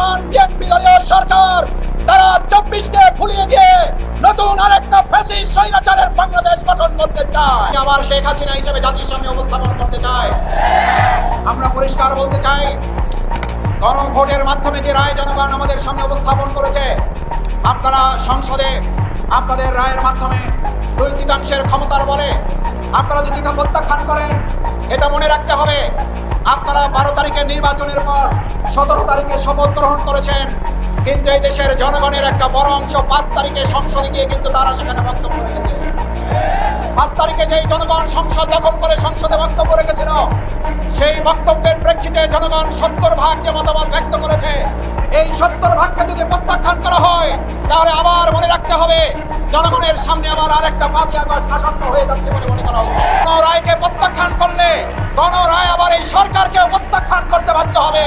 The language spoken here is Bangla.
বর্তমান বিএনপি দলীয় সরকার তারা 24কে ভুলিয়ে গিয়ে নতুন আরেকটা ফ্যাসিস্ট স্বৈরাচারের বাংলাদেশ গঠন করতে চায়, আবার শেখ হাসিনা হিসেবে জাতির সামনে উপস্থাপন করতে চায়। আমরা পরিষ্কার বলতে চাই, গণভোটের মাধ্যমে যে রায় জনগণ আমাদের সামনে উপস্থাপন করেছে, আপনারা সংসদে আপনাদের রায়ের মাধ্যমে 2/3 ক্ষমতার বলে আপনারা যদি এটা প্রত্যাখ্যান করেন, এটা মনে রাখতে হবে আপনারা 12 তারিখের নির্বাচনের পর 17 তারিখে শপথ গ্রহণ করেছেন, কিন্তু এই দেশের জনগণের একটা বড় অংশ 5 তারিখে সংসদে গিয়ে কিন্তু তারা সেখানে বক্তব্য রেখেছে। 5 তারিখে যেই জনগণ সংসদ দখল করে সংসদে বক্তব্য রেখেছিল, সেই বক্তব্যের প্রেক্ষিতে জনগণ 70% যে মতামত ব্যক্ত করেছে, এই 70%কে যদি প্রত্যাখ্যান করা হয়, তাহলে আবার মনে রাখতে হবে জনগণের সামনে আবার আরেকটা 5ই আগস্ট আসন্ন হয়ে যাচ্ছে বলে মনে করা হচ্ছে। গণরায়কে প্রত্যাখ্যান করলে গণরায় আবার এই সরকারকে প্রত্যাখ্যান করতে বাধ্য হবে।